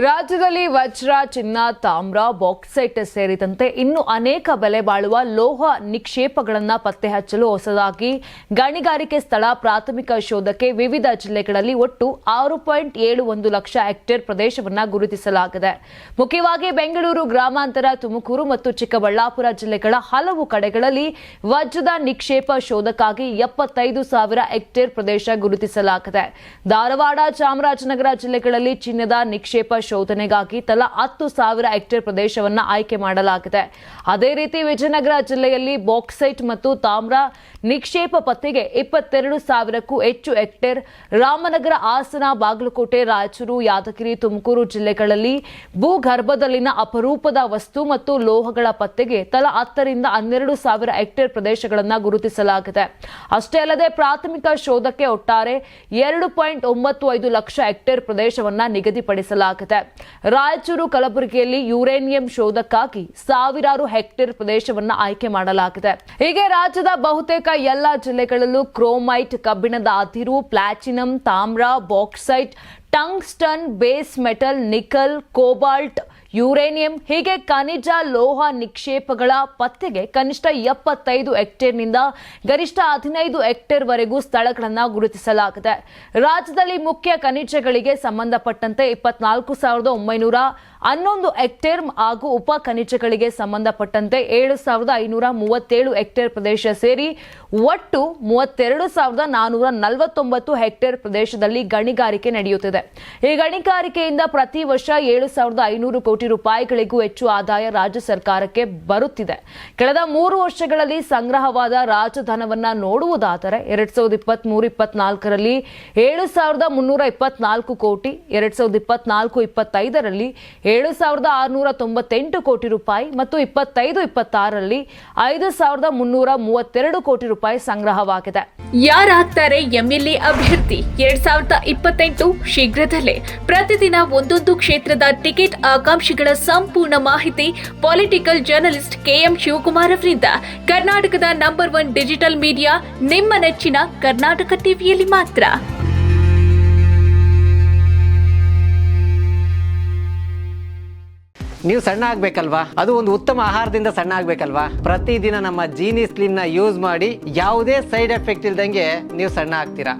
ರಾಜ್ಯದಲ್ಲಿ ವಜ್ರ, ಚಿನ್ನ, ತಾಮ್ರ, ಬಾಕ್ಸೈಟ್ ಸೇರಿದಂತೆ ಇನ್ನು ಅನೇಕ ಬೆಲೆ ಬಾಳುವ ಲೋಹ ನಿಕ್ಷೇಪಗಳನ್ನು ಪತ್ತೆ ಹಚ್ಚಲು ಹೊಸದಾಗಿ ಗಣಿಗಾರಿಕೆ ಸ್ಥಳ ಪ್ರಾಥಮಿಕ ಶೋಧಕ್ಕೆ ವಿವಿಧ ಜಿಲ್ಲೆಗಳಲ್ಲಿ ಒಟ್ಟು 6.71 ಲಕ್ಷ ಹೆಕ್ಟೇರ್ ಪ್ರದೇಶವನ್ನು ಗುರುತಿಸಲಾಗಿದೆ. ಮುಖ್ಯವಾಗಿ ಬೆಂಗಳೂರು ಗ್ರಾಮಾಂತರ, ತುಮಕೂರು ಮತ್ತು ಚಿಕ್ಕಬಳ್ಳಾಪುರ ಜಿಲ್ಲೆಗಳ ಹಲವು ಕಡೆಗಳಲ್ಲಿ ವಜ್ರದ ನಿಕ್ಷೇಪ ಶೋಧಕ್ಕಾಗಿ 75,000 ಹೆಕ್ಟೇರ್ ಪ್ರದೇಶ ಗುರುತಿಸಲಾಗಿದೆ. ಧಾರವಾಡ, ಚಾಮರಾಜನಗರ ಜಿಲ್ಲೆಗಳಲ್ಲಿ ಚಿನ್ನದ ನಿಕ್ಷೇಪ ಶೋಧನೆಗಾಗಿ ತಲಾ 10,000 ಹೆಕ್ಟೇರ್ ಪ್ರದೇಶವನ್ನು ಆಯ್ಕೆ ಮಾಡಲಾಗಿದೆ. ಅದೇ ರೀತಿ ವಿಜಯನಗರ ಜಿಲ್ಲೆಯಲ್ಲಿ ಬಾಕ್ಸೈಟ್ ಮತ್ತು ತಾಮ್ರ ನಿಕ್ಷೇಪ ಪತ್ತೆಗೆ 22,000ಕ್ಕೂ ಹೆಚ್ಚು ಹೆಕ್ಟೇರ್, ರಾಮನಗರ, ಹಾಸನ, ಬಾಗಲಕೋಟೆ, ರಾಯಚೂರು, ಯಾದಗಿರಿ, ತುಮಕೂರು ಜಿಲ್ಲೆಗಳಲ್ಲಿ ಭೂಗರ್ಭದಲ್ಲಿನ ಅಪರೂಪದ ವಸ್ತು ಮತ್ತು ಲೋಹಗಳ ಪತ್ತೆಗೆ ತಲಾ 10ರಿಂದ 12,000 ಹೆಕ್ಟೇರ್ ಪ್ರದೇಶಗಳನ್ನು ಗುರುತಿಸಲಾಗಿದೆ. ಅಷ್ಟೇ ಅಲ್ಲದೆ ಪ್ರಾಥಮಿಕ ಶೋಧಕ್ಕೆ ಒಟ್ಟಾರೆ 2.95 ಲಕ್ಷ ಹೆಕ್ಟೇರ್ ಪ್ರದೇಶವನ್ನು ನಿಗದಿಪಡಿಸಲಾಗಿದೆ. ರಾಯಚೂರು, ಕಲಬುರಗಿಯಲ್ಲಿ ಯುರೇನಿಯಂ ಶೋಧಕ್ಕಾಗಿ ಸಾವಿರಾರು ಹೆಕ್ಟೇರ್ ಪ್ರದೇಶವನ್ನು ಆಯ್ಕೆ ಮಾಡಲಾಗಿದೆ. ಹೀಗೆ ರಾಜ್ಯದ ಬಹುತೇಕ ಎಲ್ಲ ಜಿಲ್ಲೆಗಳಲ್ಲೂ ಕ್ರೋಮೈಟ್, ಕಬ್ಬಿಣದ ಅದಿರು, ಪ್ಲಾಟಿನಂ, ತಾಮ್ರ, ಬಾಕ್ಸೈಟ್, ಟಂಗ್ಸ್ಟನ್, ಬೇಸ್ ಮೆಟಲ್, ನಿಕಲ್, ಕೋಬಾಲ್ಟ್, ಯುರೇನಿಯಂ ಹೀಗೆ ಖನಿಜ ಲೋಹ ನಿಕ್ಷೇಪಗಳ ಪತ್ತೆಗೆ ಕನಿಷ್ಠ 75 ಹೆಕ್ಟೇರ್ನಿಂದ ಗರಿಷ್ಠ 15 ಹೆಕ್ಟೇರ್ವರೆಗೂ ಸ್ಥಳಗಳನ್ನು ಗುರುತಿಸಲಾಗಿದೆ. ರಾಜ್ಯದಲ್ಲಿ ಮುಖ್ಯ ಖನಿಜಗಳಿಗೆ ಸಂಬಂಧಪಟ್ಟಂತೆ 24,911 ಹೆಕ್ಟೇರ್ ಹಾಗೂ ಉಪ ಖನಿಜಗಳಿಗೆ ಸಂಬಂಧಪಟ್ಟಂತೆ 7,537 ಹೆಕ್ಟೇರ್ ಪ್ರದೇಶ ಸೇರಿ ಒಟ್ಟು 32,449 ಹೆಕ್ಟೇರ್ ಪ್ರದೇಶದಲ್ಲಿ ಗಣಿಗಾರಿಕೆ ನಡೆಯುತ್ತಿದೆ. ಈ ಗಣಿಗಾರಿಕೆಯಿಂದ ಪ್ರತಿ ವರ್ಷ 7,500 ಕೋಟಿ ರೂಪಾಯಿಗಳಿಗೂ ಹೆಚ್ಚು ಆದಾಯ ರಾಜ್ಯ ಸರ್ಕಾರಕ್ಕೆ ಬರುತ್ತಿದೆ. ಕಳೆದ 3 ವರ್ಷಗಳಲ್ಲಿ ಸಂಗ್ರಹವಾದ ರಾಜಧನವನ್ನ ನೋಡುವುದಾದರೆ 2023-24ರಲ್ಲಿ 7,324 ಕೋಟಿ, 2024-25ರಲ್ಲಿ 7,698 ಕೋಟಿ ರೂಪಾಯಿ ಮತ್ತು 25-26ರಲ್ಲಿ 5,332 ಕೋಟಿ ರೂಪಾಯಿ ಸಂಗ್ರಹವಾಗಿದೆ. ಯಾರಾಗ್ತಾರೆ ಎಂಎಲ್ಎ ಅಭ್ಯರ್ಥಿ 2028 ಶೀಘ್ರದಲ್ಲೇ. ಪ್ರತಿದಿನ ಒಂದೊಂದು ಕ್ಷೇತ್ರದ ಟಿಕೆಟ್ ಆಕಾಂಕ್ಷಿಗಳ ಸಂಪೂರ್ಣ ಮಾಹಿತಿ ಪೊಲಿಟಿಕಲ್ ಜರ್ನಲಿಸ್ಟ್ ಕೆಎಂ ಶಿವಕುಮಾರ್ ಅವರಿಂದ. ಕರ್ನಾಟಕದ ನಂಬರ್ 1 ಡಿಜಿಟಲ್ ಮೀಡಿಯಾ ನಿಮ್ಮ ನೆಚ್ಚಿನ ಕರ್ನಾಟಕ ಟಿವಿಯಲ್ಲಿ ಮಾತ್ರ. ನೀವು ಸಣ್ಣ ಆಗ್ಬೇಕಲ್ವಾ? ಅದು ಒಂದು ಉತ್ತಮ ಆಹಾರದಿಂದ ಸಣ್ಣ ಆಗ್ಬೇಕಲ್ವಾ? ಪ್ರತಿದಿನ ನಮ್ಮ ಜೀನಿ ಸ್ಲಿಮ್ ನ ಯೂಸ್ ಮಾಡಿ ಯಾವುದೇ ಸೈಡ್ ಎಫೆಕ್ಟ್ ಇಲ್ದಂಗೆ ನೀವು ಸಣ್ಣ ಆಗ್ತೀರಾ.